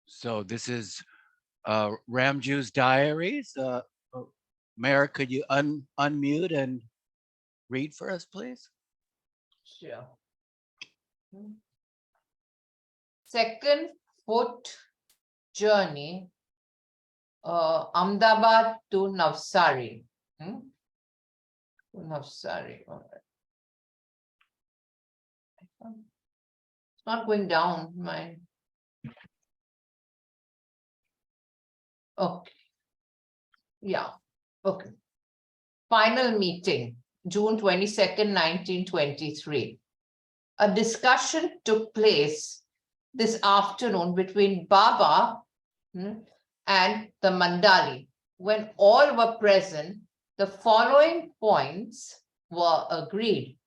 So this is Ramjoo's Diaries. Mara, could you unmute and read for us, please? Sure. Second foot journey, Ahmedabad to Navsari. To Navsari. All right. It's not going down. Okay. Yeah. Okay. Final meeting, June 22nd, 1923. A discussion took place this afternoon between Baba and the Mandali. When all were present, the following points were agreed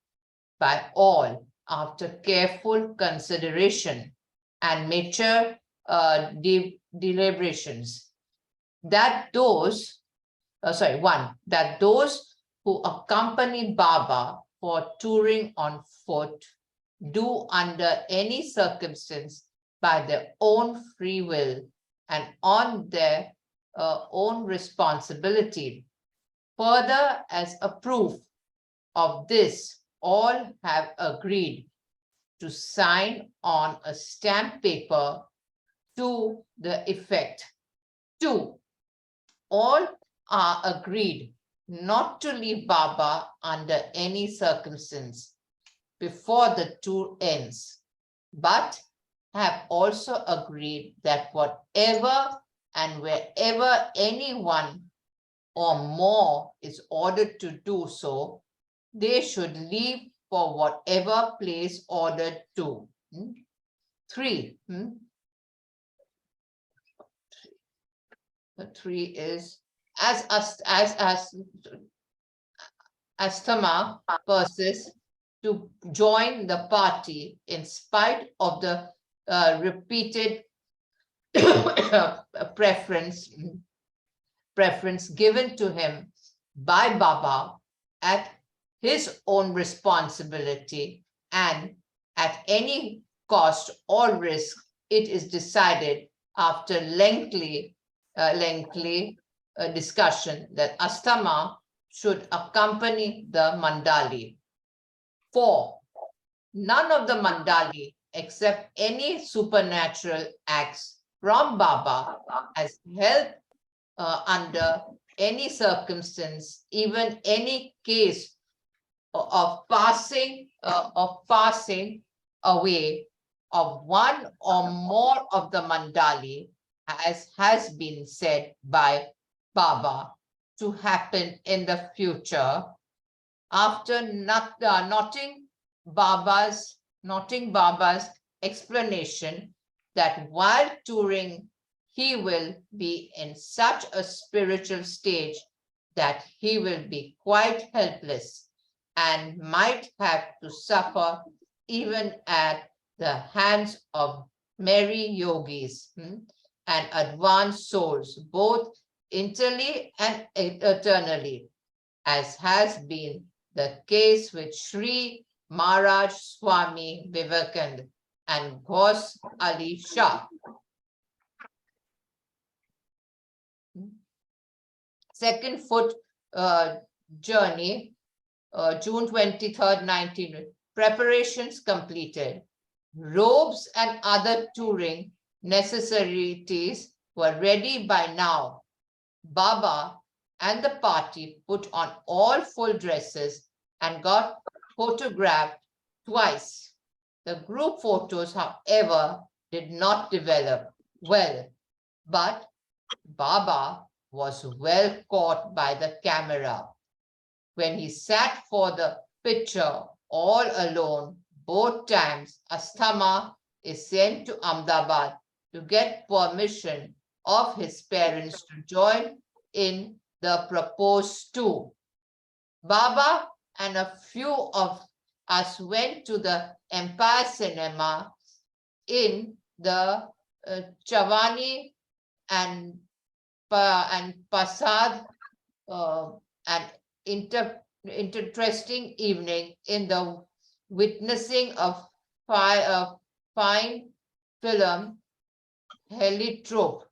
by all after careful consideration and mature deliberations. That those, that those who accompany Baba for touring on foot do under any circumstance by their own free will and on their own responsibility. Further, as a proof of this, all have agreed to sign on a stamp paper to the effect. 2. All are agreed not to leave Baba under any circumstance before the tour ends, but have also agreed that whatever and wherever anyone or more is ordered to do so, they should leave for whatever place ordered to. 3. The 3 is as Asthma persists to join the party in spite of the repeated preference given to him by Baba at his own responsibility and at any cost or risk, it is decided after lengthy discussion that Astama should accompany the Mandali. 4. None of the Mandali, except any supernatural acts from Baba, has help under any circumstance, even any case of passing away of one or more of the Mandali, as has been said by Baba, to happen in the future. After noting Baba's explanation that while touring, he will be in such a spiritual stage that he will be quite helpless and might have to suffer even at the hands of merry yogis and advanced souls, both internally and eternally, as has been the case with Sri Maharaj Swami Vivekananda and Ghaus Ali Shah. Second foot journey, June 23rd, 19. Preparations completed. Robes and other touring necessities were ready by now. Baba and the party put on all full dresses and got photographed twice. The group photos, however, did not develop well, but Baba was well caught by the camera. When he sat for the picture all alone, both times Asthama is sent to Ahmedabad to get permission of his parents to join in the proposed tour. Baba and a few of us went to the Empire Cinema in the Chavani and Pasad, an interesting evening in the witnessing of fine film Heliotrope,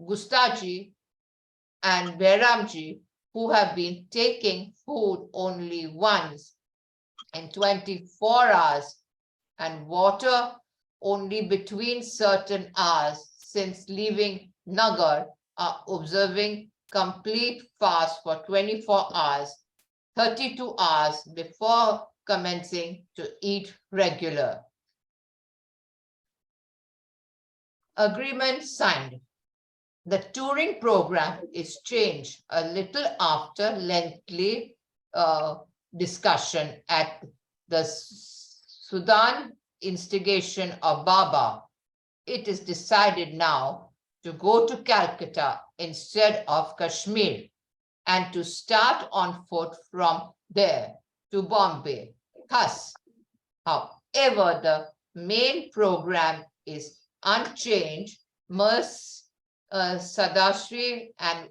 Gustaji, and Behramji, who have been taking food only once in 24 hours and water only between certain hours since leaving Nagar, are observing complete fast for 24 hours, 32 hours before commencing to eat regular. Agreement signed. The touring program is changed a little after lengthy discussion at the Sudan instigation of Baba. It is decided now to go to Calcutta instead of Kashmir and to start on foot from there to Bombay. Thus, however, the main program is unchanged. Sadashri and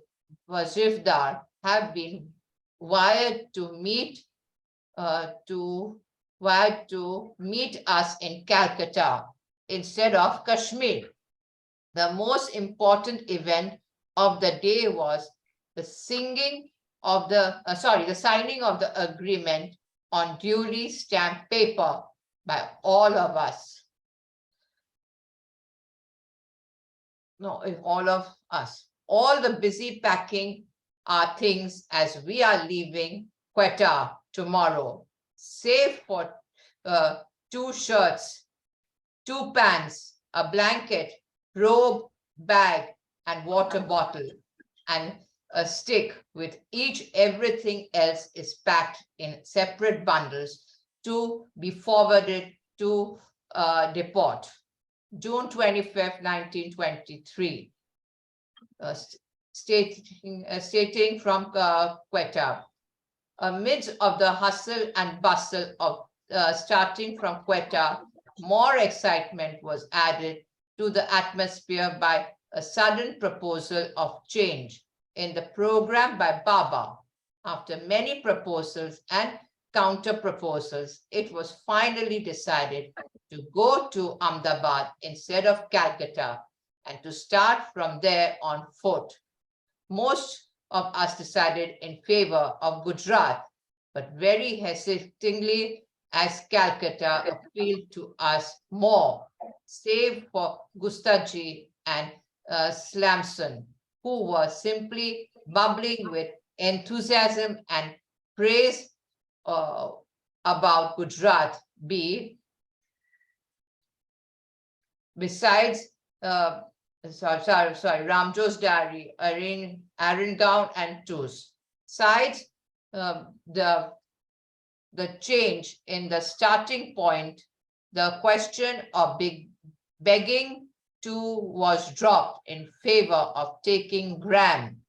Wazifdar have been wired to meet us in Calcutta instead of Kashmir. The most important event of the day was the signing of the agreement on duly stamped paper by all of us. No, all of us. All the busy packing our things as we are leaving Quetta tomorrow, save for 2 shirts, 2 pants, a blanket, robe, bag, and water bottle, and a stick with each. Everything else is packed in separate bundles to be forwarded to depot. June 25th, 1923. Stating from Quetta. Amidst of the hustle and bustle of starting from Quetta, more excitement was added to the atmosphere by a sudden proposal of change in the program by Baba. After many proposals and counter proposals, it was finally decided to go to Ahmedabad instead of Calcutta and to start from there on foot. Most of us decided in favor of Gujarat, but very hesitatingly, as Calcutta appealed to us more, save for Gustaji and Slamson, who were simply bubbling with enthusiasm and praise about Gujarat. Besides, Ramjoo's diary, Aringaon and Toos. Besides the change in the starting point, the question of begging to was dropped in favor of taking gram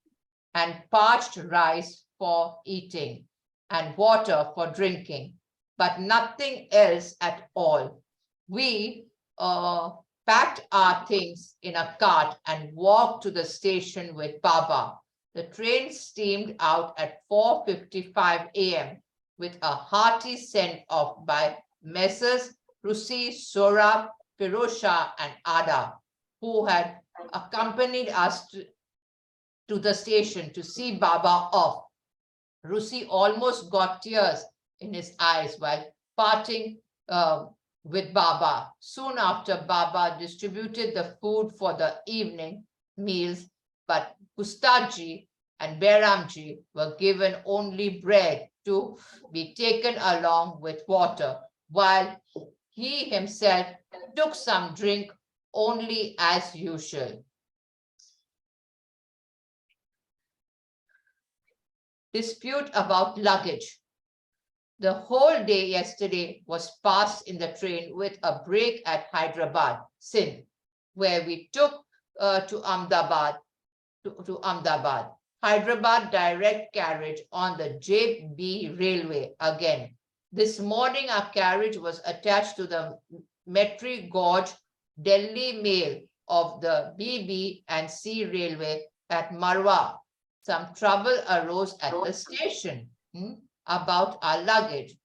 and parched rice for eating and water for drinking, but nothing else at all. We packed our things in a cart and walked to the station with Baba. The train steamed out at 4:55 a.m. with a hearty send-off by Messrs. Rusi, Sorab, Pirosha, and Ada, who had accompanied us to the station to see Baba off. Rusi almost got tears in his eyes while parting with Baba. Soon after, Baba distributed the food for the evening meals, but Gustaji and Behramji were given only bread to be taken along with water, while he himself took some drink only as usual. Dispute about luggage. The whole day yesterday was passed in the train with a break at Hyderabad, Sindh, where we took to Ahmedabad. Hyderabad direct carriage on the JB railway again. This morning our carriage was attached to the Metri Gorge Delhi mail of the BB and C railway at Marwa. Some trouble arose at the station about our luggage.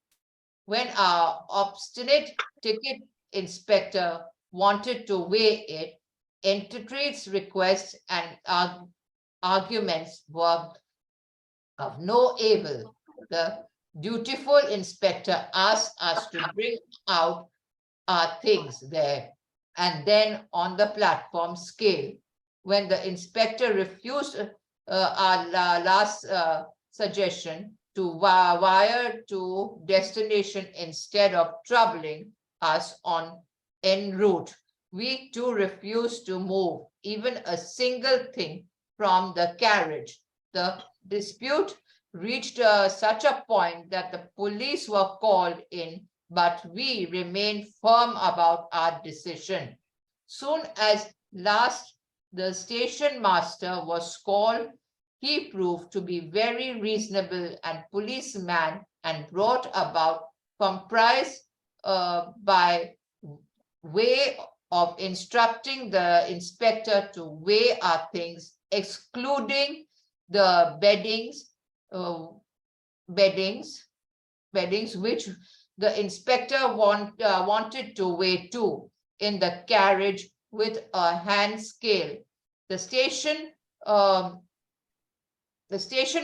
When our obstinate ticket inspector wanted to weigh it, interpret's requests and arguments were of no avail. The dutiful inspector asked us to bring out our things there and then on the platform scale. When the inspector refused our last suggestion to wire to destination instead of troubling us on en route, we too refused to move even a single thing from the carriage. The dispute reached such a point that the police were called in, but we remained firm about our decision. Soon as last the station master was called, he proved to be very reasonable and policeman and brought about compromise by way of instructing the inspector to weigh our things, excluding the beddings which the inspector wanted to weigh too in the carriage with a hand scale. The station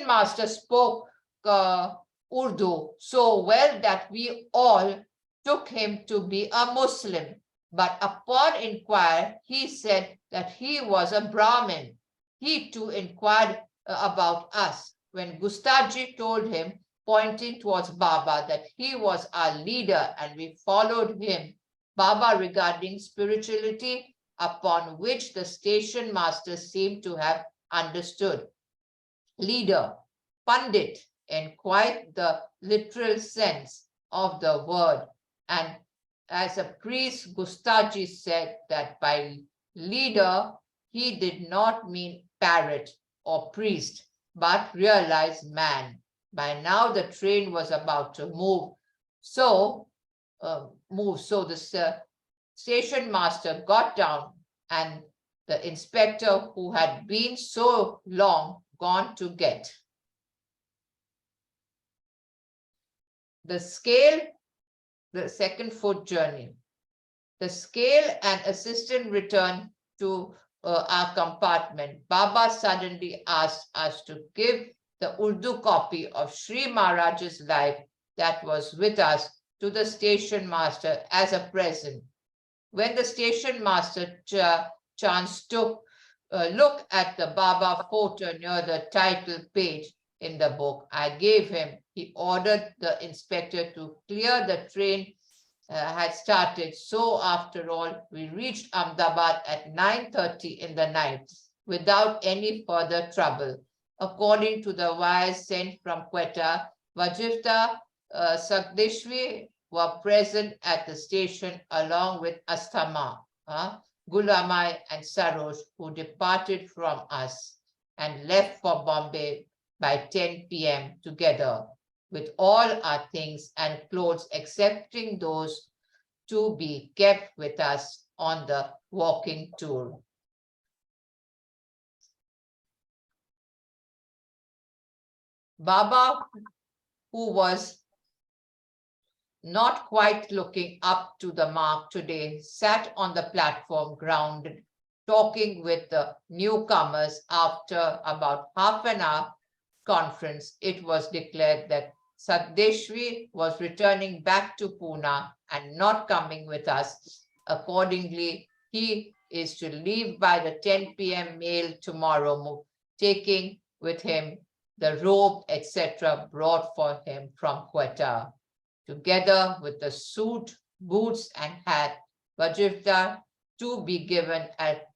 master spoke Urdu so well that we all took him to be a Muslim. But upon inquiry, he said that he was a Brahmin. He too inquired about us. When Gustaji told him, pointing towards Baba, that he was our leader and we followed him, Baba regarding spirituality, upon which the station master seemed to have understood. Leader, Pandit, in quite the literal sense of the word. And as a priest, Gustaji said that by leader, he did not mean parrot or priest, but realized man. By now, the train was about to move. So the station master got down and the inspector who had been so long gone to get the scale, the second foot journey. The scale and assistant returned to our compartment. Baba suddenly asked us to give the Urdu copy of Sri Maharaj's life that was with us to the station master as a present. When the station master chanced to look at the Baba photo near the title page in the book I gave him, he ordered the inspector to clear the train had started. So after all, we reached Ahmedabad at 9:30 in the night without any further trouble. According to the wires sent from Quetta, Vajifta Sakdeshwi were present at the station along with Asthama, Gulamai and Saroj, who departed from us and left for Bombay by 10 p.m. together with all our things and clothes, excepting those to be kept with us on the walking tour. Baba, who was not quite looking up to the mark today, sat on the platform grounded, talking with the newcomers. After about half an hour conference, it was declared that Sadeshwi was returning back to Pune and not coming with us. Accordingly, he is to leave by the 10 p.m. mail tomorrow, taking with him the robe, etc., brought for him from Quetta, together with the suit, boots, and hat, Vajivta, to be given at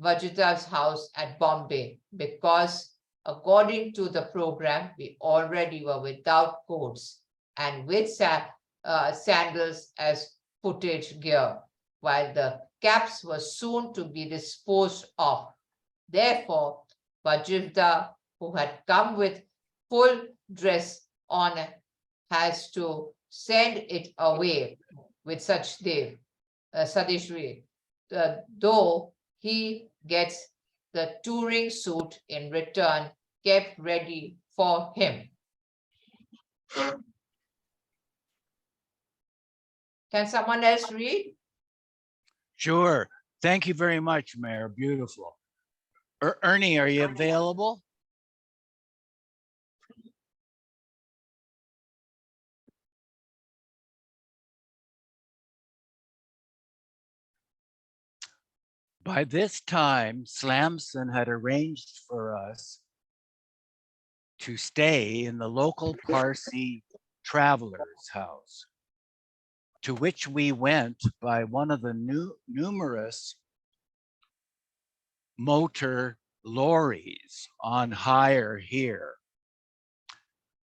Vajita's house at Bombay, because according to the program, we already were without coats and with sandals as footage gear, while the caps were soon to be disposed of. Therefore, Vajivta, who had come with full dress on, has to send it away with such Sadeshwi, though he gets the touring suit in return kept ready for him. Can someone else read? Sure. Thank you very much, Mayor. Beautiful. Ernie, are you available? By this time, Slamson had arranged for us to stay in the local Parsi traveler's house, to which we went by one of the numerous motor lorries on hire here.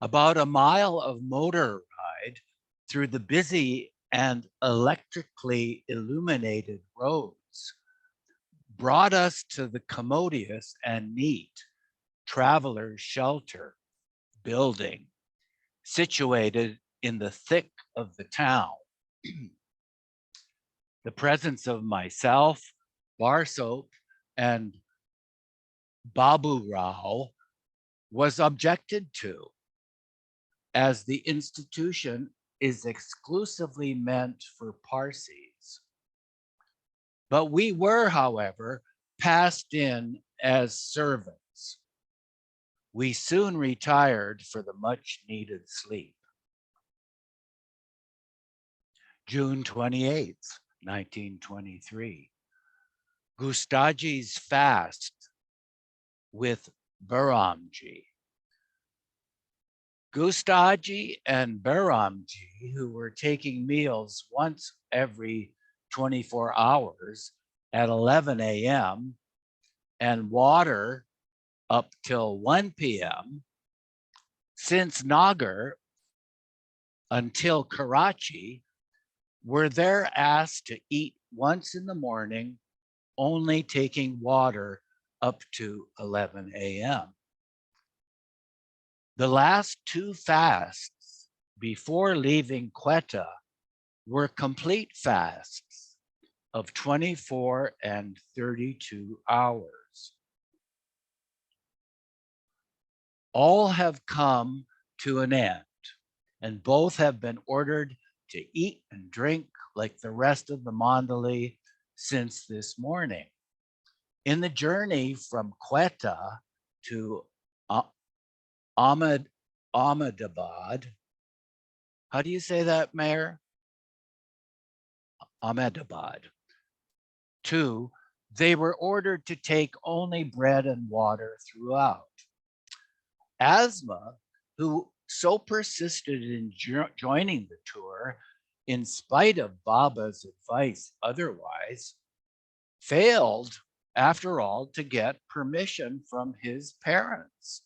About a mile of motor ride through the busy and electrically illuminated roads brought us to the commodious and neat traveler's shelter building situated in the thick of the town. The presence of myself, Barsoap, and Babu Rao was objected to, as the institution is exclusively meant for Parsis. But we were, however, passed in as servants. We soon retired for the much needed sleep. June 28th, 1923. Gustaji's fast with Baramji. Gustaji and Baramji, who were taking meals once every 24 hours at 11 a.m. and water up till 1 p.m., since Nagar until Karachi, were there asked to eat once in the morning, only taking water up to 11 a.m. The last two fasts before leaving Quetta were complete fasts of 24 and 32 hours. All have come to an end, and both have been ordered to eat and drink like the rest of the Mandali since this morning. In the journey from Quetta to Ahmedabad, how do you say that, Mayor? Ahmedabad. 2, they were ordered to take only bread and water throughout. Asma, who so persisted in joining the tour, in spite of Baba's advice otherwise, failed, after all, to get permission from his parents.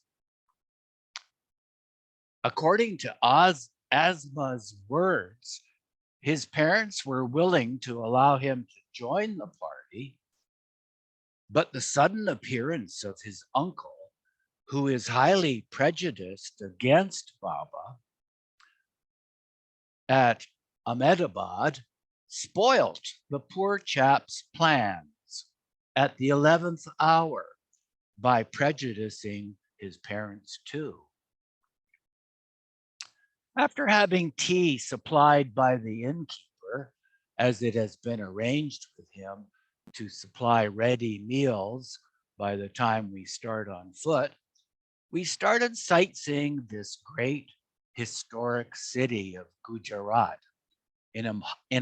According to Asma's words, his parents were willing to allow him to join the party, but the sudden appearance of his uncle, who is highly prejudiced against Baba, at Ahmedabad, spoilt the poor chap's plans at the 11th hour by prejudicing his parents too. After having tea supplied by the innkeeper, as it has been arranged with him to supply ready meals by the time we start on foot, we started sightseeing this great historic city of Gujarat in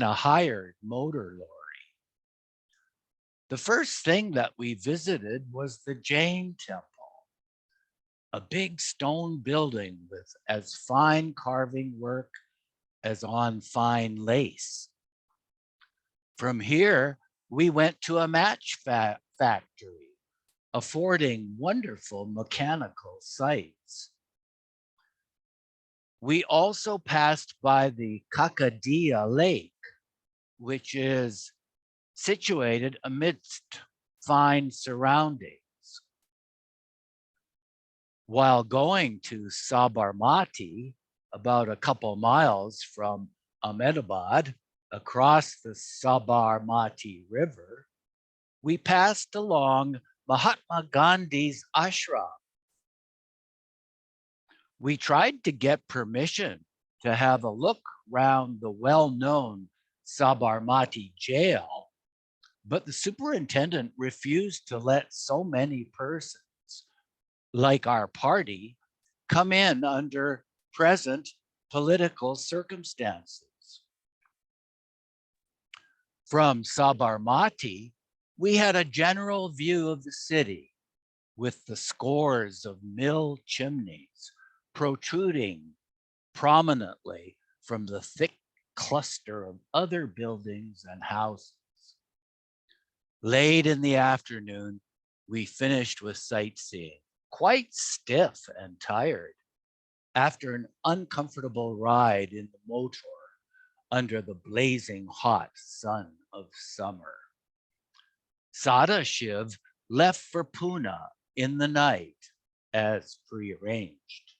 a hired motor lorry. The first thing that we visited was the Jain temple, a big stone building with as fine carving work as on fine lace. From here, we went to a match factory, affording wonderful mechanical sights. We also passed by the Kakadiya Lake, which is situated amidst fine surroundings. While going to Sabarmati, about a couple miles from Ahmedabad, across the Sabarmati River, we passed along Mahatma Gandhi's ashram. We tried to get permission to have a look round the well-known Sabarmati jail, But the superintendent refused to let so many persons, like our party, come in under present political circumstances. From Sabarmati, we had a general view of the city with the scores of mill chimneys protruding prominently from the thick cluster of other buildings and houses. Late in the afternoon, we finished with sightseeing, quite stiff and tired after an uncomfortable ride in the motor under the blazing hot sun of summer. Sadashiv left for Pune in the night as prearranged.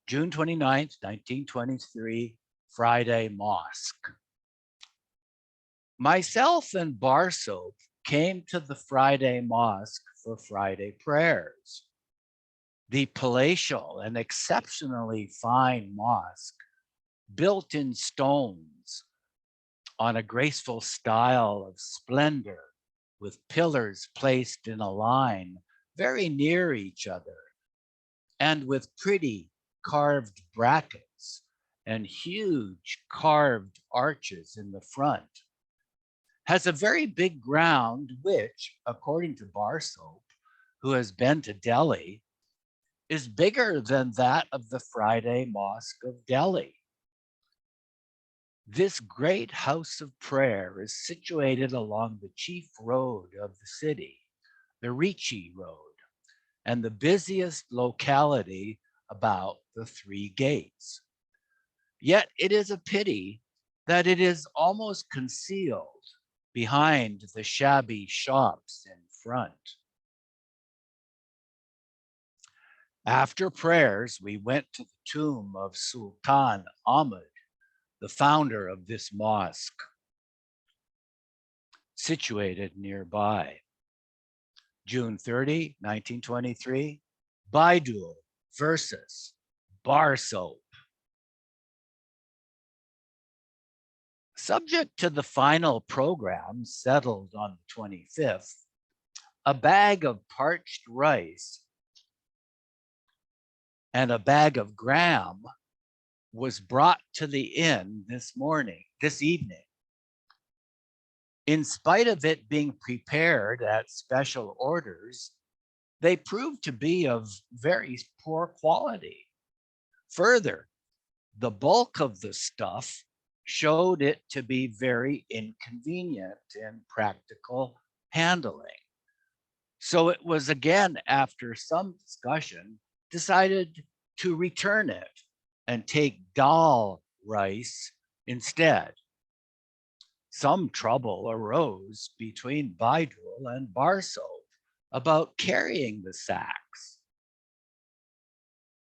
June 29th, 1923, Friday Mosque. Myself and Barsoap came to the Friday Mosque for Friday prayers. The palatial and exceptionally fine mosque, built in stones on a graceful style of splendor, with pillars placed in a line very near each other, and with pretty carved brackets and huge carved arches in the front, has a very big ground which, according to Barsoap, who has been to Delhi, is bigger than that of the Friday Mosque of Delhi. This great house of prayer is situated along the chief road of the city, the Ricci Road, and the busiest locality about the three gates. Yet it is a pity that it is almost concealed behind the shabby shops in front. After prayers, we went to the tomb of Sultan Ahmed, the founder of this mosque, situated nearby. June 30, 1923, Baidul versus Barsoap. Subject to the final program settled on the 25th, a bag of parched rice and a bag of gram was brought to the inn this evening. In spite of it being prepared at special orders, they proved to be of very poor quality. Further, the bulk of the stuff showed it to be very inconvenient in practical handling. So it was again, after some discussion, decided to return it and take dal rice instead. Some trouble arose between Baidul and Barsoap about carrying the sacks.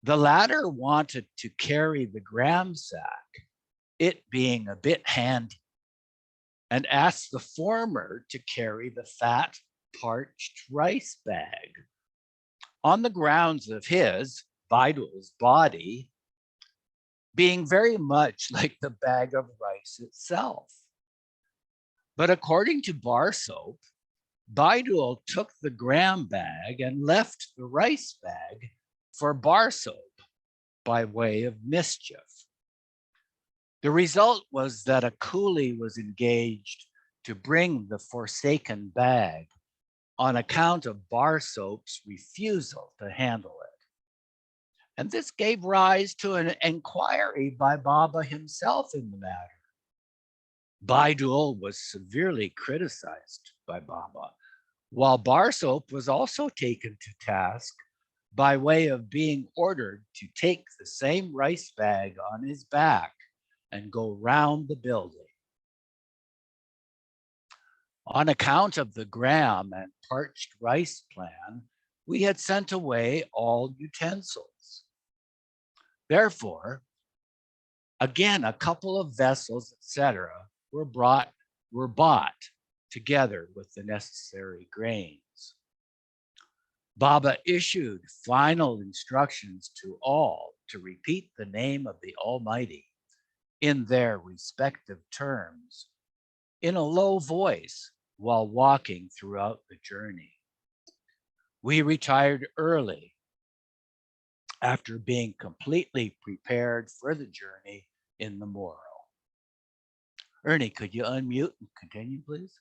The latter wanted to carry the gram sack, it being a bit handy, and asked the former to carry the fat parched rice bag, on the grounds of his, Baidul's, body being very much like the bag of rice itself. But according to Barsoap, Baidul took the gram bag and left the rice bag for Barsoap by way of mischief. The result was that a coolie was engaged to bring the forsaken bag on account of Barsoap's refusal to handle it. And this gave rise to an inquiry by Baba himself in the matter. Baidul was severely criticized by Baba, while Barsoap was also taken to task by way of being ordered to take the same rice bag on his back and go round the building. On account of the gram and parched rice plan, we had sent away all utensils. Therefore, again, a couple of vessels, etc., were bought together with the necessary grains. Baba issued final instructions to all to repeat the name of the Almighty in their respective terms in a low voice while walking throughout the journey. We retired early after being completely prepared for the journey in the morrow. Ernie, could you unmute and continue, please?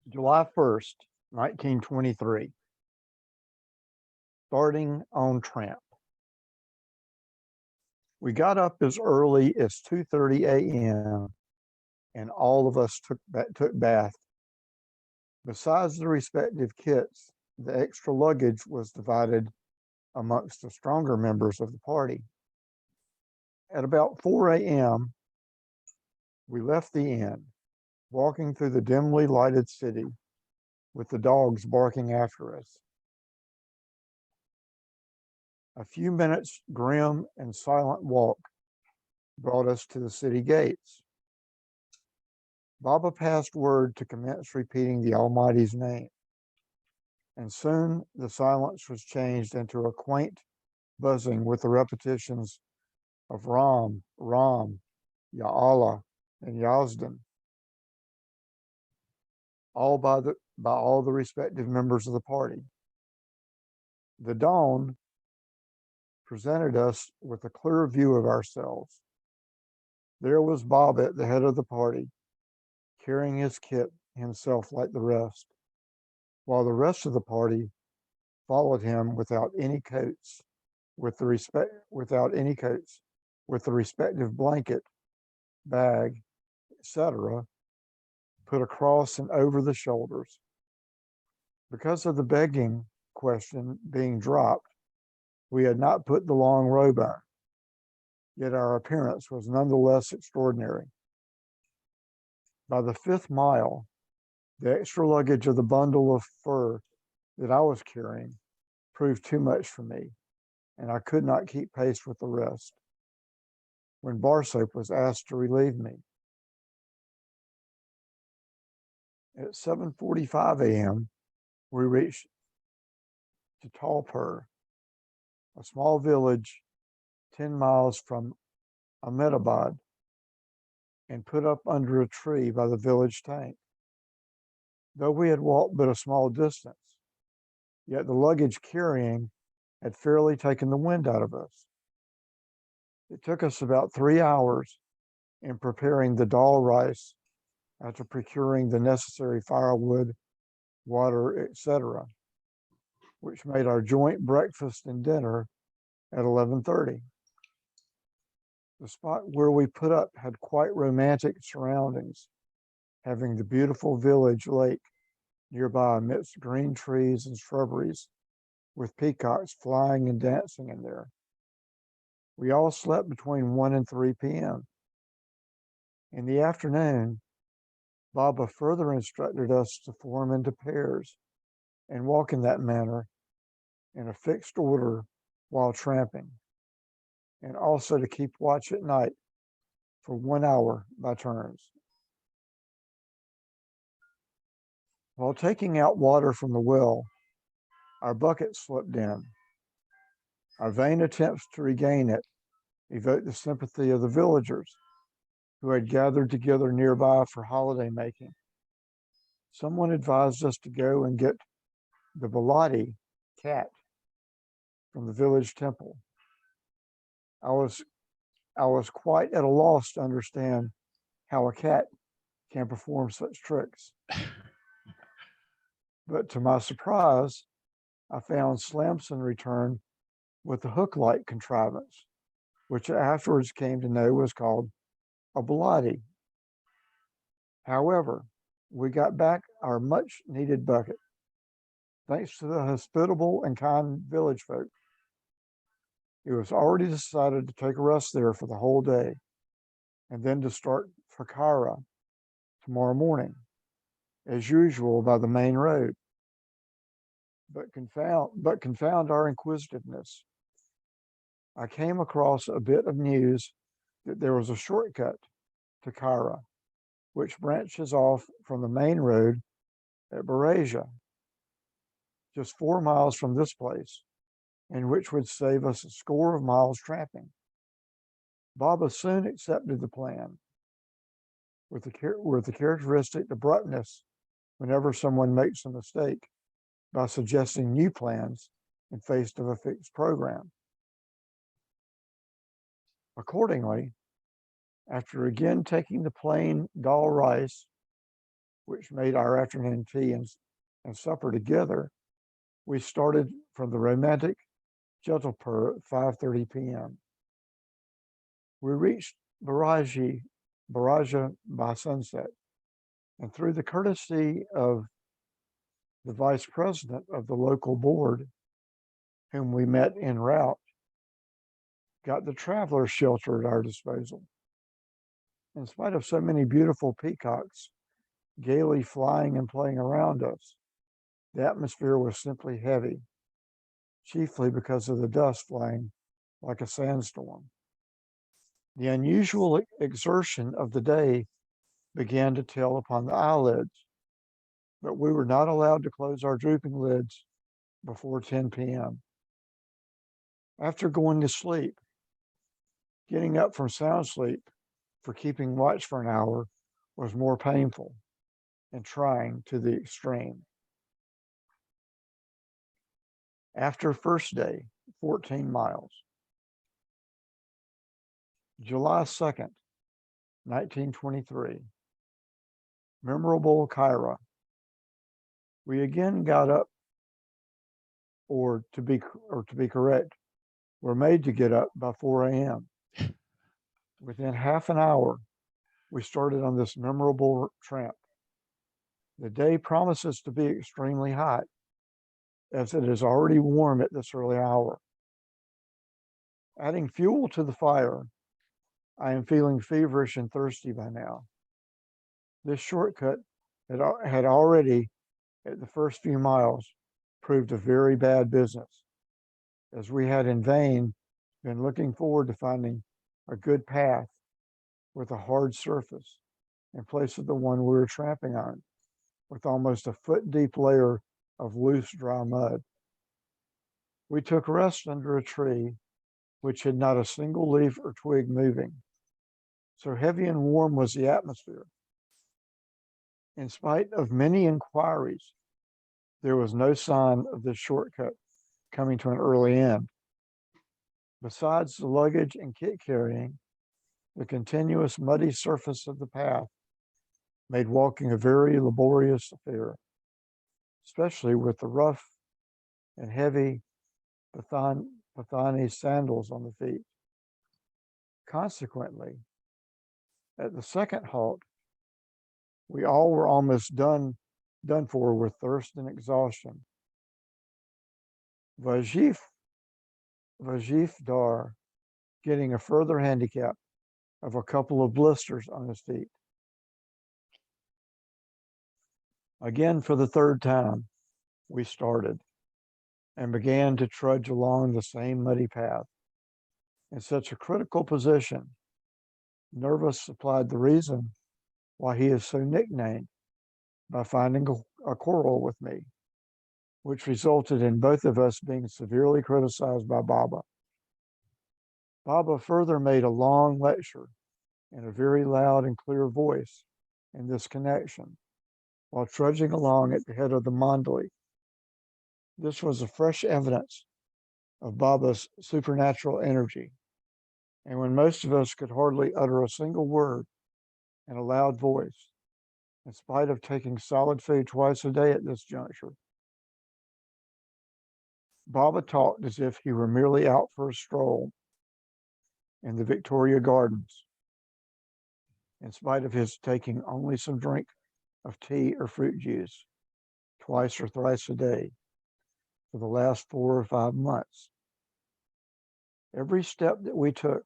July 1st, 1923. Starting on tramp. We got up as early as 2:30 a.m. and all of us took bath. Besides the respective kits, the extra luggage was divided amongst the stronger members of the party. At about 4 a.m., we left the inn, walking through the dimly lighted city with the dogs barking after us. A few minutes' grim and silent walk brought us to the city gates. Baba passed word to commence repeating the Almighty's name, and soon the silence was changed into a quaint buzzing with the repetitions of Ram, Ram, Ya Allah, and Yazdan, all by all the respective members of the party. The dawn presented us with a clear view of ourselves. There was Bob at the head of the party, carrying his kit himself like the rest, while the rest of the party followed him without any coats, with the respective blanket, bag, etc., put across and over the shoulders. Because of the begging question being dropped, we had not put the long robe on, yet our appearance was nonetheless extraordinary. By the 5th mile, the extra luggage of the bundle of fur that I was carrying proved too much for me, and I could not keep pace with the rest, when Barsoap was asked to relieve me. At 7:45 a.m., we reached Chitalpur, a small village 10 miles from Ahmedabad, and put up under a tree by the village tank. Though we had walked but a small distance, yet the luggage carrying had fairly taken the wind out of us. It took us about 3 hours in preparing the dal rice after procuring the necessary firewood, water, etc., which made our joint breakfast and dinner at 11:30. The spot where we put up had quite romantic surroundings, having the beautiful village lake nearby amidst green trees and shrubberies, with peacocks flying and dancing in there. We all slept between 1 and 3 p.m. In the afternoon, Baba further instructed us to form into pairs and walk in that manner in a fixed order while tramping, and also to keep watch at night for 1 hour by turns. While taking out water from the well, our bucket slipped in. Our vain attempts to regain it evoked the sympathy of the villagers who had gathered together nearby for holiday making. Someone advised us to go and get the Baladi cat from the village temple. I was quite at a loss to understand how a cat can perform such tricks. But to my surprise, I found Slamson return with a hook-like contrivance, which I afterwards came to know was called a Baladi. However, we got back our much-needed bucket, thanks to the hospitable and kind village folk. It was already decided to take a rest there for the whole day, and then to start for Kara tomorrow morning, as usual by the main road. But confound our inquisitiveness. I came across a bit of news that there was a shortcut to Kara, which branches off from the main road at Barasia, just 4 miles from this place, and which would save us a score of miles tramping. Baba soon accepted the plan with the characteristic abruptness whenever someone makes a mistake by suggesting new plans in face of a fixed program. Accordingly, after again taking the plain dal rice, which made our afternoon tea and supper together, we started from the romantic Jodhpur at 5:30 p.m. We reached Baraja by sunset, and through the courtesy of the vice president of the local board, whom we met en route, got the traveler shelter at our disposal. In spite of so many beautiful peacocks gaily flying and playing around us, the atmosphere was simply heavy, chiefly because of the dust flying like a sandstorm. The unusual exertion of the day began to tell upon the eyelids, but we were not allowed to close our drooping lids before 10 p.m. After going to sleep, getting up from sound sleep for keeping watch for an hour was more painful and trying to the extreme. After first day, 14 miles, July 2nd, 1923, memorable Cairo. We again got up, or to be correct, were made to get up by 4 a.m. Within half an hour, we started on this memorable tramp. The day promises to be extremely hot, as it is already warm at this early hour. Adding fuel to the fire, I am feeling feverish and thirsty by now. This shortcut had already, at the first few miles, proved a very bad business, as we had in vain been looking forward to finding a good path with a hard surface in place of the one we were tramping on, with almost a foot-deep layer of loose, dry mud. We took rest under a tree which had not a single leaf or twig moving. So heavy and warm was the atmosphere. In spite of many inquiries, there was no sign of this shortcut coming to an early end. Besides the luggage and kit carrying, the continuous muddy surface of the path made walking a very laborious affair, especially with the rough and heavy Pathani sandals on the feet. Consequently, at the second halt, we all were almost done for with thirst and exhaustion. Vajif Dar getting a further handicap of a couple of blisters on his feet. Again, for the third time, we started and began to trudge along the same muddy path. In such a critical position, Nervous supplied the reason why he is so nicknamed by finding a quarrel with me, which resulted in both of us being severely criticized by Baba. Baba further made a long lecture in a very loud and clear voice in this connection, while trudging along at the head of the mandali. This was a fresh evidence of Baba's supernatural energy, and when most of us could hardly utter a single word in a loud voice, in spite of taking solid food twice a day at this juncture, Baba talked as if he were merely out for a stroll in the Victoria Gardens, in spite of his taking only some drink of tea or fruit juice twice or thrice a day for the last 4 or 5 months. Every step that we took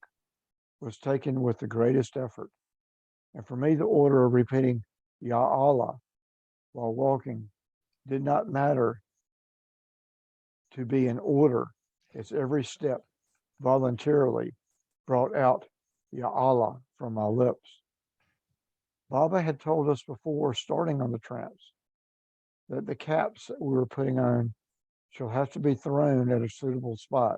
was taken with the greatest effort, and for me the order of repeating Ya Allah while walking did not matter to be in order, as every step voluntarily brought out Ya Allah from my lips. Baba had told us before starting on the tramps that the caps that we were putting on shall have to be thrown at a suitable spot.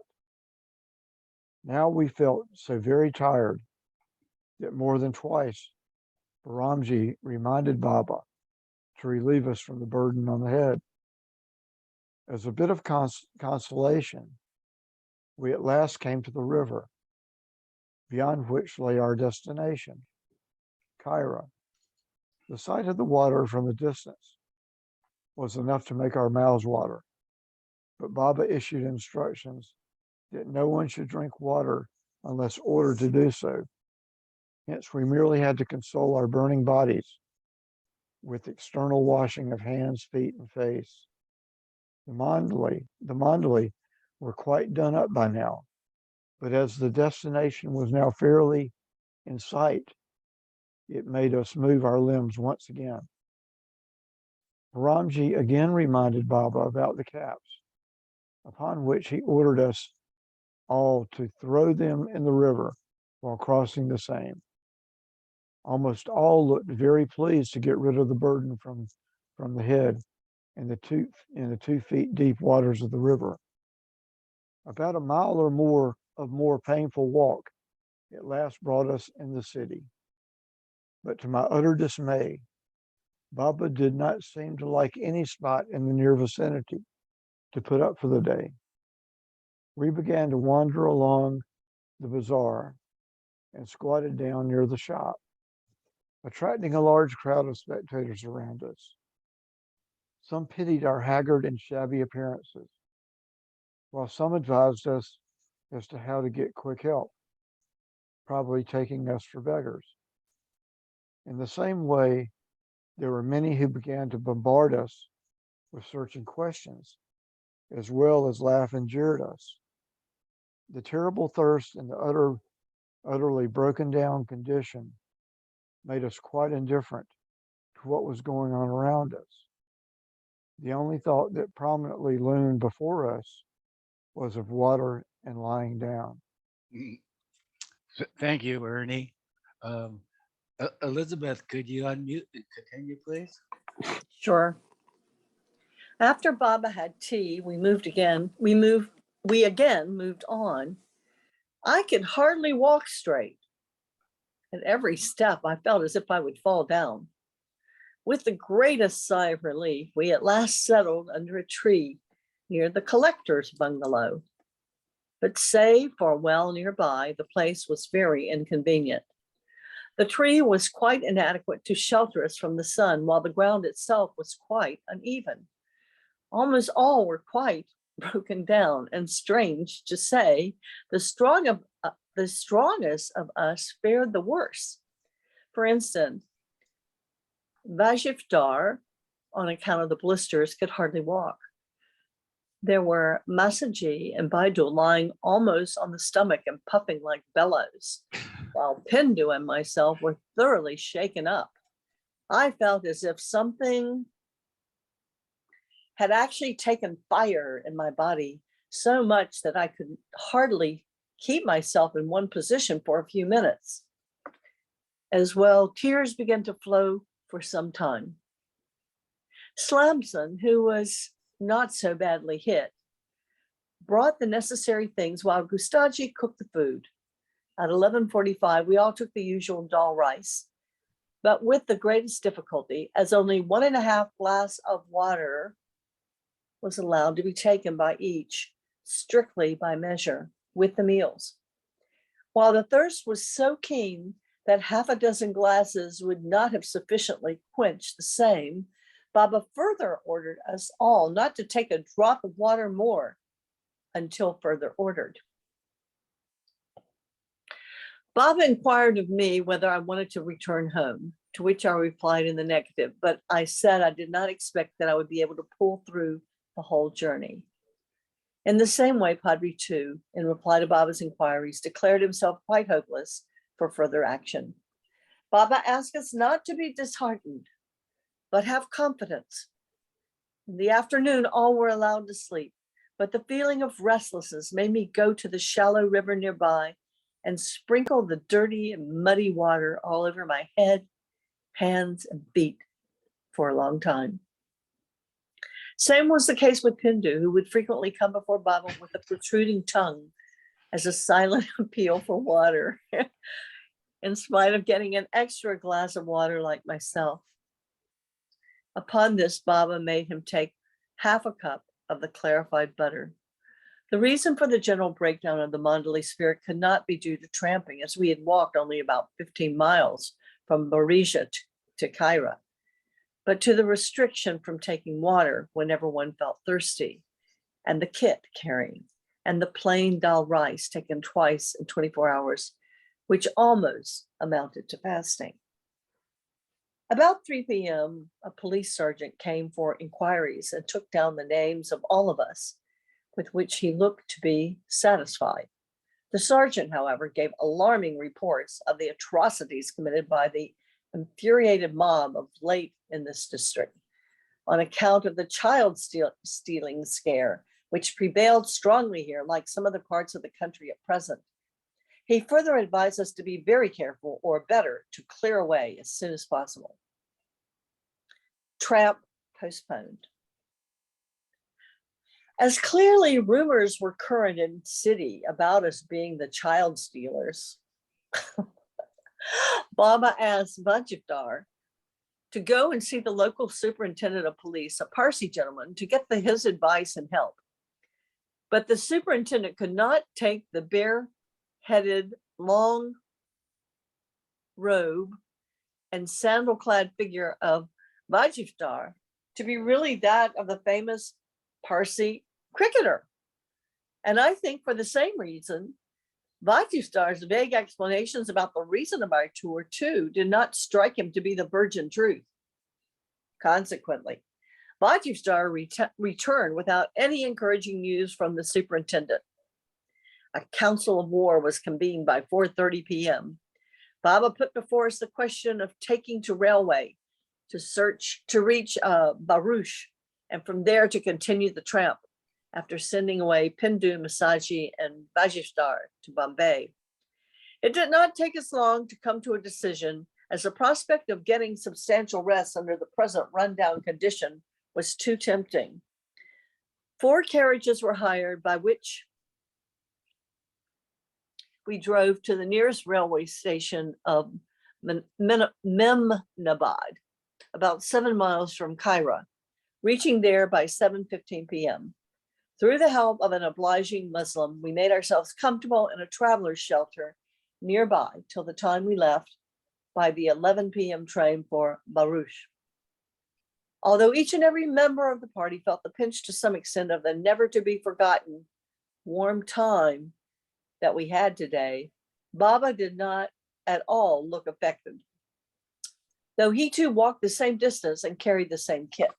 Now we felt so very tired that more than twice Ramjoo reminded Baba to relieve us from the burden on the head. As a bit of consolation, we at last came to the river, beyond which lay our destination, Cairo. The sight of the water from a distance was enough to make our mouths water, but Baba issued instructions that no one should drink water unless ordered to do so. Hence, we merely had to console our burning bodies with external washing of hands, feet, and face. The mandali were quite done up by now, but as the destination was now fairly in sight, it made us move our limbs once again. Ramji again reminded Baba about the caps, upon which he ordered us all to throw them in the river while crossing the same. Almost all looked very pleased to get rid of the burden from the head in the 2 feet deep waters of the river. About a mile or more of more painful walk at last brought us in the city. But to my utter dismay, Baba did not seem to like any spot in the near vicinity to put up for the day. We began to wander along the bazaar and squatted down near the shop, attracting a large crowd of spectators around us. Some pitied our haggard and shabby appearances, while some advised us as to how to get quick help, probably taking us for beggars. In the same way, there were many who began to bombard us with searching questions, as well as laugh and jeer at us. The terrible thirst and the utterly broken down condition made us quite indifferent to what was going on around us. The only thought that prominently loomed before us was of water and lying down. Thank you, Ernie. Um, Elizabeth, could you unmute and continue, please? Sure. After Baba had tea, we again moved on. I could hardly walk straight. At every step, I felt as if I would fall down. With the greatest sigh of relief, we at last settled under a tree near the collector's bungalow. But save for a well nearby, the place was very inconvenient. The tree was quite inadequate to shelter us from the sun, while the ground itself was quite uneven. Almost all were quite broken down, and strange to say, the strongest of us fared the worse. For instance, Vajifdar, on account of the blisters, could hardly walk. There were Masaji and Baidu lying almost on the stomach and puffing like bellows, while Pindu and myself were thoroughly shaken up. I felt as if something had actually taken fire in my body, so much that I could hardly keep myself in one position for a few minutes. As well, tears began to flow for some time. Slamson, who was not so badly hit, brought the necessary things while Gustaji cooked the food. At 11:45, we all took the usual dal rice, but with the greatest difficulty, as only 1.5 glasses of water was allowed to be taken by each, strictly by measure, with the meals. While the thirst was so keen that 6 glasses would not have sufficiently quenched the same, Baba further ordered us all not to take a drop of water more until further ordered. Baba inquired of me whether I wanted to return home, to which I replied in the negative, but I said I did not expect that I would be able to pull through the whole journey. In the same way, Padre too, in reply to Baba's inquiries, declared himself quite hopeless for further action. Baba asked us not to be disheartened, but have confidence. In the afternoon, all were allowed to sleep, but the feeling of restlessness made me go to the shallow river nearby and sprinkle the dirty and muddy water all over my head, hands, and feet for a long time. Same was the case with Pindu, who would frequently come before Baba with a protruding tongue, as a silent appeal for water, in spite of getting an extra glass of water like myself. Upon this, Baba made him take half a cup of the clarified butter. The reason for the general breakdown of the Mandali spirit could not be due to tramping, as we had walked only about 15 miles from Barija to Kaira, but to the restriction from taking water whenever one felt thirsty, and the kit carrying, and the plain dal rice taken twice in 24 hours, which almost amounted to fasting. About 3 p.m., a police sergeant came for inquiries and took down the names of all of us, with which he looked to be satisfied. The sergeant, however, gave alarming reports of the atrocities committed by the infuriated mob of late in this district on account of the child stealing scare, which prevailed strongly here, like some other parts of the country at present. He further advised us to be very careful, or better, to clear away as soon as possible. Tramp postponed. As clearly rumors were current in the city about us being the child stealers, Baba asked Vajifdar to go and see the local superintendent of police, a Parsi gentleman, to get his advice and help. But the superintendent could not take the bare-headed, long robe and sandal-clad figure of Vajifdar to be really that of the famous Parsi cricketer. And I think for the same reason, Vajifdar's vague explanations about the reason of our tour too did not strike him to be the virgin truth. Consequently, Vajifdar returned without any encouraging news from the superintendent. A council of war was convened by 4:30 p.m. Baba put before us the question of taking to railway to reach Baruch, and from there to continue the tramp after sending away Pindu, Masaji, and Vajifdar to Bombay. It did not take us long to come to a decision, as the prospect of getting substantial rest under the present rundown condition was too tempting. 4 carriages were hired, by which we drove to the nearest railway station of Memnabad, about 7 miles from Kaira, reaching there by 7:15 p.m. Through the help of an obliging Muslim, we made ourselves comfortable in a traveler's shelter nearby till the time we left by the 11 p.m. train for Baruch. Although each and every member of the party felt the pinch to some extent of the never to be forgotten warm time that we had today, Baba did not at all look affected, though he too walked the same distance and carried the same kit.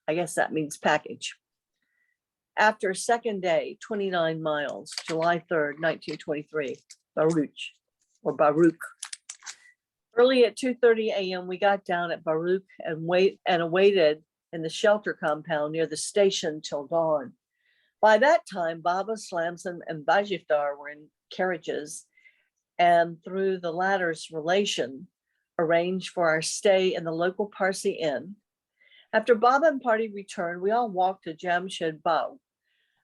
I guess that means package. After a second day, 29 miles, July 3rd, 1923, Baruch. Early at 2:30 a.m., we got down at Baruch and awaited in the shelter compound near the station till dawn. By that time, Baba, Slamson, and Vajifdar were in carriages, and through the latter's relation, arranged for our stay in the local Parsi inn. After Baba and party returned, we all walked to Jamshed Bagh,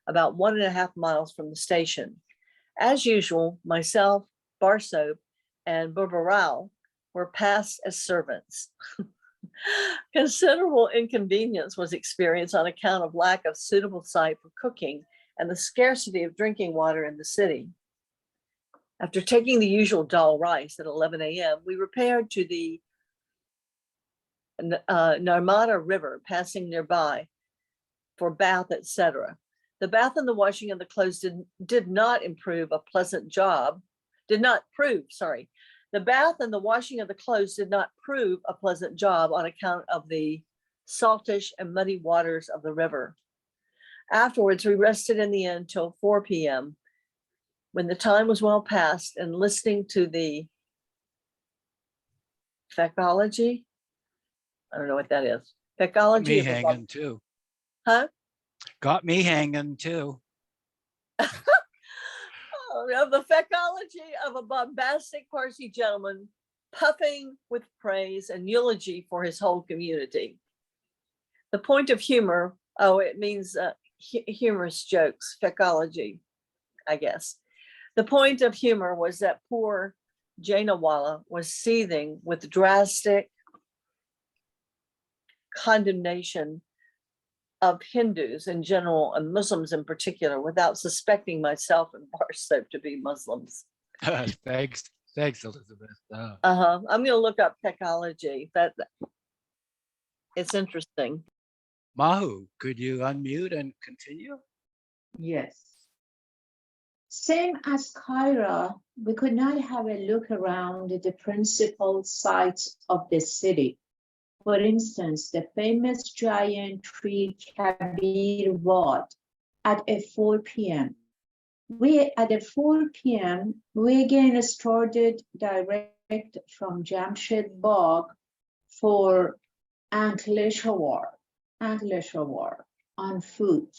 about 1.5 miles from the station. As usual, myself, Barsoap, and Burbarao were passed as servants. Considerable inconvenience was experienced on account of lack of suitable site for cooking and the scarcity of drinking water in the city. After taking the usual dal rice at 11 a.m., we repaired to the Narmada River, passing nearby for bath, etc. The bath and the washing of the clothes did not prove a pleasant job on account of the saltish and muddy waters of the river. Afterwards, we rested in the inn till 4 p.m. when the time was well past, and listening to the fecology. I don't know what that is. Got me Fecology. hanging too. Huh? Got me hanging too. Of the fecology of a bombastic Parsi gentleman puffing with praise and eulogy for his whole community. The point of humor, it means humorous jokes, fecology. I guess. The point of humor was that poor Janawala was seething with drastic condemnation of Hindus in general and Muslims in particular, without suspecting myself and Barstow to be Muslims. Thanks, Elizabeth. I'm going to look up technology. It's interesting. Mahu, could you unmute and continue? Yes. Same as Cairo, we could not have a look around the principal sites of the city. For instance, the famous giant tree Kabir Wad at 4 p.m. At 4 p.m., we again started direct from Jamshed Bagh for Ankleshwar on foot.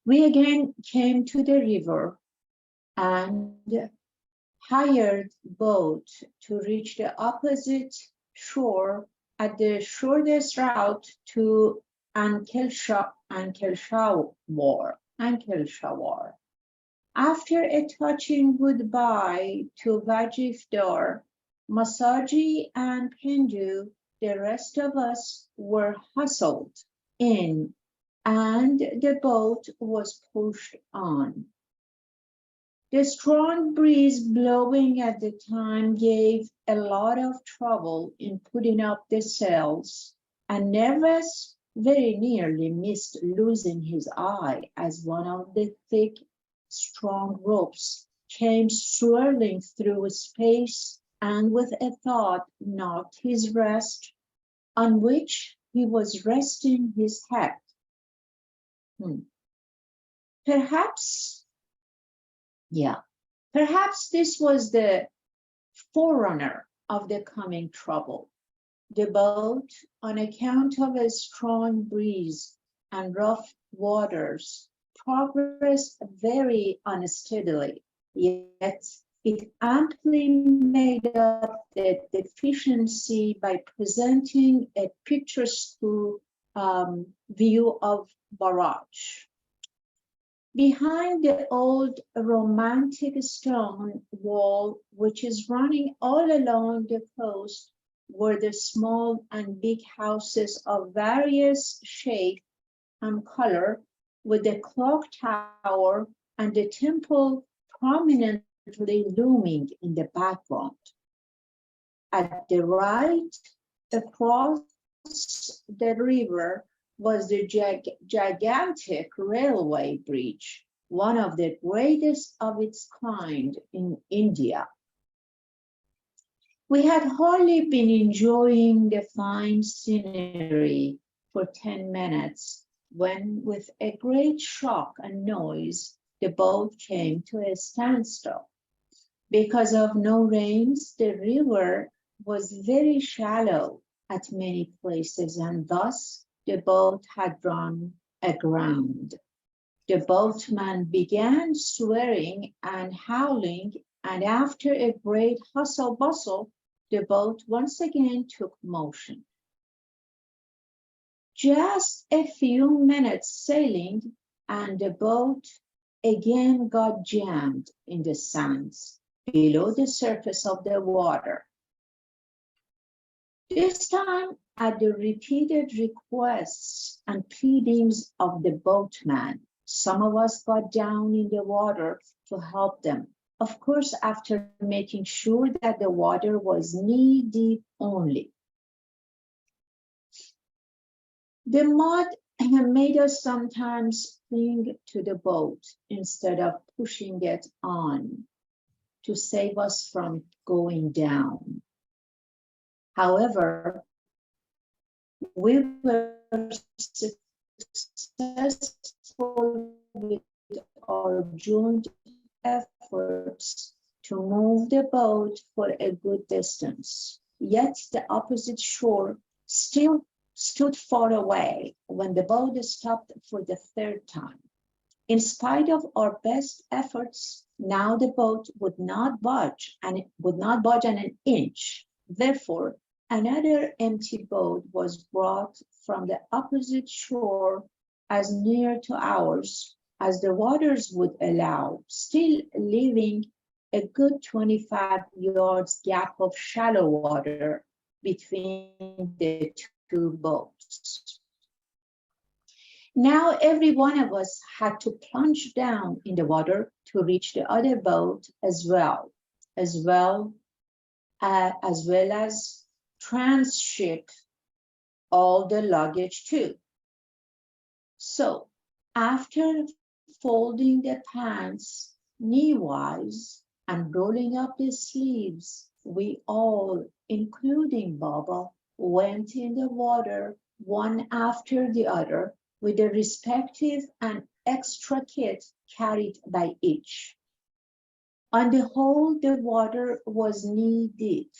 We again came to the river and hired boat to reach the opposite shore at the shortest route to Ankleshwar. After a touching goodbye to Vajifdar, Masaji and Pindu, the rest of us were hustled in and the boat was pushed on. The strong breeze blowing at the time gave a lot of trouble in putting up the sails, and Neves very nearly missed losing his eye as one of the thick, strong ropes came swirling through space and with a thought knocked his rest, on which he was resting his head. Perhaps this was the forerunner of the coming trouble. The boat, on account of a strong breeze and rough waters, progressed very unsteadily, yet it amply made up the deficiency by presenting a picturesque view of Barrage. Behind the old romantic stone wall, which is running all along the coast, were the small and big houses of various shape and color, with the clock tower and the temple prominently looming in the background. At the right, across the river, was the gigantic railway bridge, one of the greatest of its kind in India. We had hardly been enjoying the fine scenery for 10 minutes when, with a great shock and noise, the boat came to a standstill. Because of no rains, the river was very shallow at many places, and thus the boat had run aground. The boatman began swearing and howling, and after a great hustle-bustle, the boat once again took motion. Just a few minutes sailing, and the boat again got jammed in the sands below the surface of the water. This time, at the repeated requests and pleadings of the boatman, some of us got down in the water to help them. Of course, after making sure that the water was knee-deep only. The mud made us sometimes cling to the boat instead of pushing it on to save us from going down. However, we were successful with our joint efforts to move the boat for a good distance. Yet the opposite shore still stood far away when the boat stopped for the third time. In spite of our best efforts, now the boat would not budge an inch. Therefore, another empty boat was brought from the opposite shore as near to ours as the waters would allow, still leaving a good 25 yards gap of shallow water between the two boats. Now every one of us had to plunge down in the water to reach the other boat as well as transship all the luggage too. So after folding the pants knee-wise and rolling up the sleeves, we all, including Baba, went in the water one after the other with the respective and extra kit carried by each. On the whole, the water was knee-deep,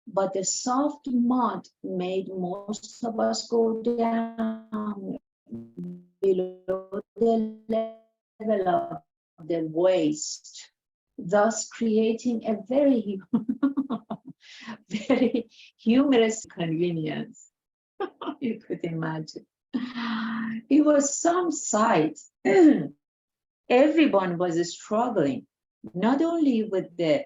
but the soft mud made most of us go down below the level of the waist, thus creating a very, very humorous convenience. You could imagine. It was some sight. Everyone was struggling, not only with the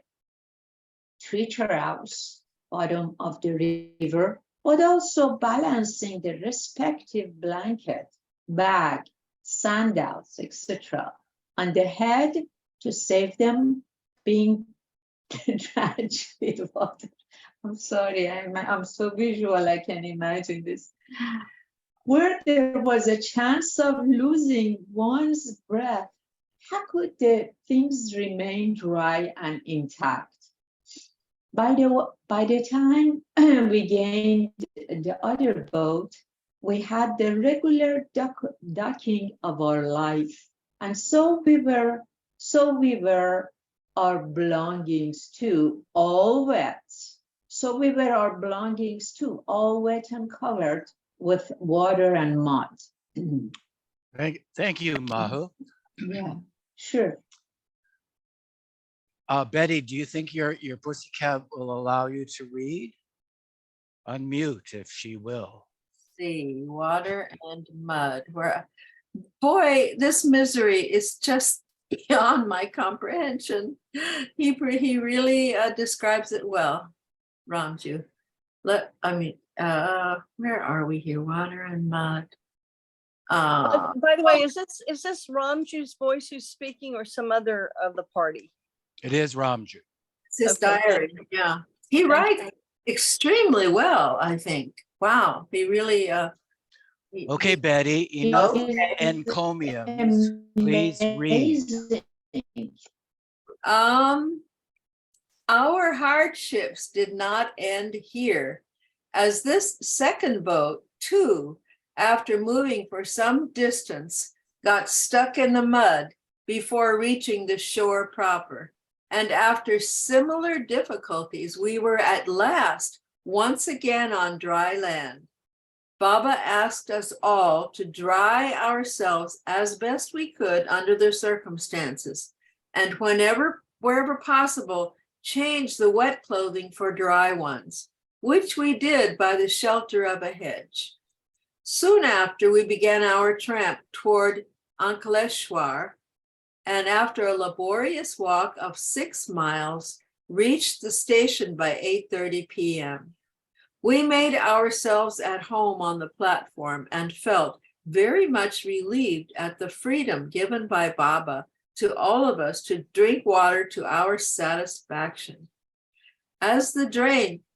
treacherous bottom of the river, but also balancing the respective blanket, bag, sandals, etc., on the head to save them being drenched with water. I'm sorry, I'm so visual, I can imagine this. Where there was a chance of losing one's breath, how could the things remain dry and intact? By the time we gained the other boat, we had the regular docking of our life, and so we were our belongings too, all wet. So we were our belongings too, all wet and covered with water and mud. Thank you, Mahu. Yeah, sure. Betty, do you think your pussycat will allow you to read? Unmute if she will. See, water and mud. Boy, this misery is just beyond my comprehension. He really describes it well, Ramjoo. Where are we here? Water and mud. By the way, is this Ramjoo's voice who's speaking or some other of the party? It is Ramjoo. It's his Okay, diary. Yeah, he writes extremely well, I think. Wow, he really. Okay, Betty, enough encomiums. Please read. Our hardships did not end here, as this second boat, too, after moving for some distance, got stuck in the mud before reaching the shore proper. And after similar difficulties, we were at last once again on dry land. Baba asked us all to dry ourselves as best we could under the circumstances, and wherever possible, change the wet clothing for dry ones, which we did by the shelter of a hedge. Soon after, we began our tramp toward Ankleshwar, and after a laborious walk of 6 miles, reached the station by 8:30 p.m. We made ourselves at home on the platform and felt very much relieved at the freedom given by Baba to all of us to drink water to our satisfaction. As the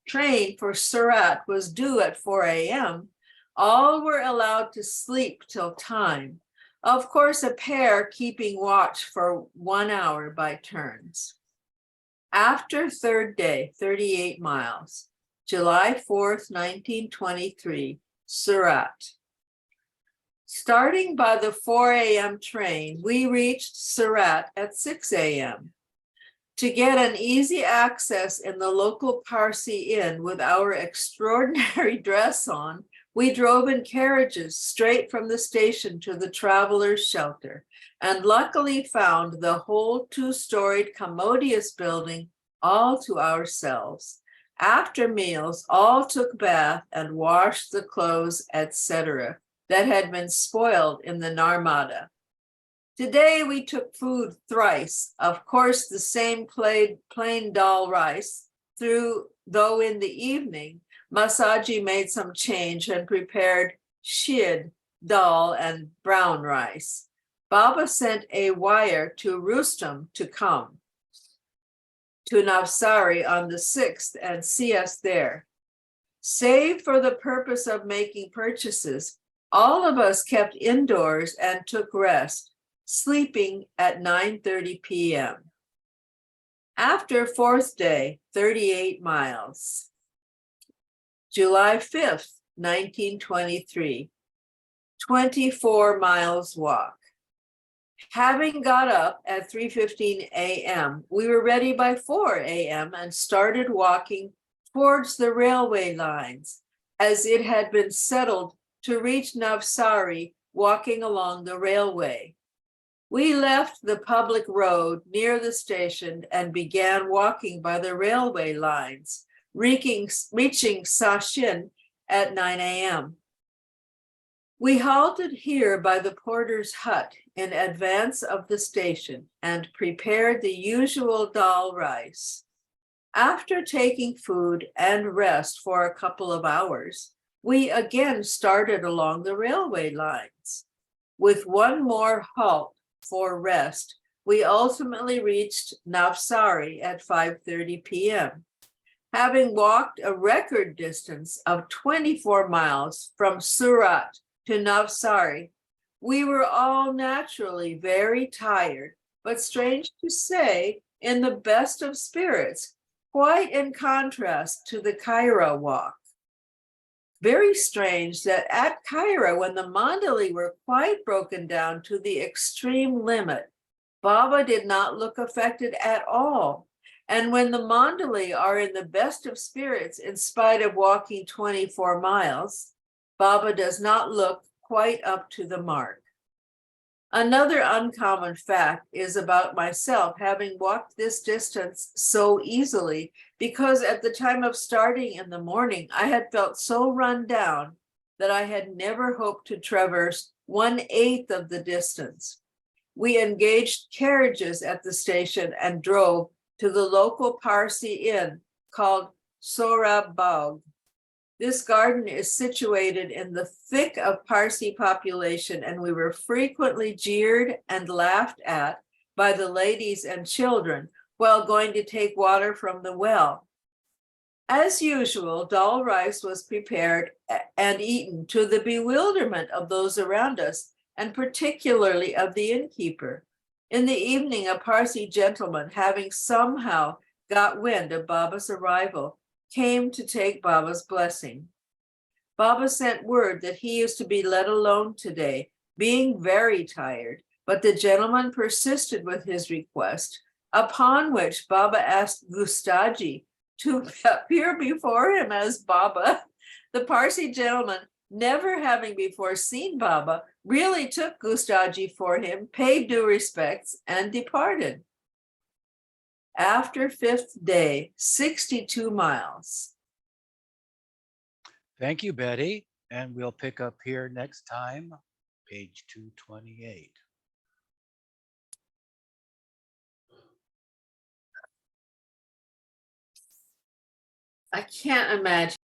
train for Surat was due at 4 a.m., all were allowed to sleep till time. Of course, a pair keeping watch for 1 hour by turns. After third day, 38 miles, July 4th, 1923, Surat. Starting by the 4 a.m. train, we reached Surat at 6 a.m. To get an easy access in the local Parsi inn with our extraordinary dress on, we drove in carriages straight from the station to the travelers' shelter, and luckily found the whole 2-storied commodious building all to ourselves. After meals, all took bath and washed the clothes, etc., that had been spoiled in the Narmada. Today we took food thrice, of course the same plain dal rice, though in the evening, Masaji made some change and prepared shid, dal, and brown rice. Baba sent a wire to Rustam to come to Navsari on the 6th and see us there. Save for the purpose of making purchases, all of us kept indoors and took rest, sleeping at 9:30 p.m. After 4th day, 38 miles. July 5th, 1923, 24 miles walk. Having got up at 3:15 a.m., we were ready by 4 a.m. and started walking towards the railway lines, as it had been settled to reach Navsari walking along the railway. We left the public road near the station and began walking by the railway lines, reaching Sachin at 9 a.m. We halted here by the porter's hut in advance of the station and prepared the usual dal rice. After taking food and rest for a couple of hours, we again started along the railway lines. With one more halt for rest, we ultimately reached Navsari at 5:30 p.m. Having walked a record distance of 24 miles from Surat to Navsari, we were all naturally very tired, but strange to say, in the best of spirits, quite in contrast to the Cairo walk. Very strange that at Cairo, when the Mandali were quite broken down to the extreme limit, Baba did not look affected at all. And when the Mandali are in the best of spirits, in spite of walking 24 miles, Baba does not look quite up to the mark. Another uncommon fact is about myself having walked this distance so easily, because at the time of starting in the morning, I had felt so run down that I had never hoped to traverse 1/8 of the distance. We engaged carriages at the station and drove to the local Parsi inn called Sorab Bagh. This garden is situated in the thick of Parsi population, and we were frequently jeered and laughed at by the ladies and children while going to take water from the well. As usual, dal rice was prepared and eaten to the bewilderment of those around us, and particularly of the innkeeper. In the evening, a Parsi gentleman, having somehow got wind of Baba's arrival, came to take Baba's blessing. Baba sent word that he is to be let alone today, being very tired, but the gentleman persisted with his request, upon which Baba asked Gustaji to appear before him as Baba. The Parsi gentleman, never having before seen Baba, really took Gustaji for him, paid due respects, and departed. After 5th day, 62 miles. Thank you, Betty. And we'll pick up here next time, page 228. I can't imagine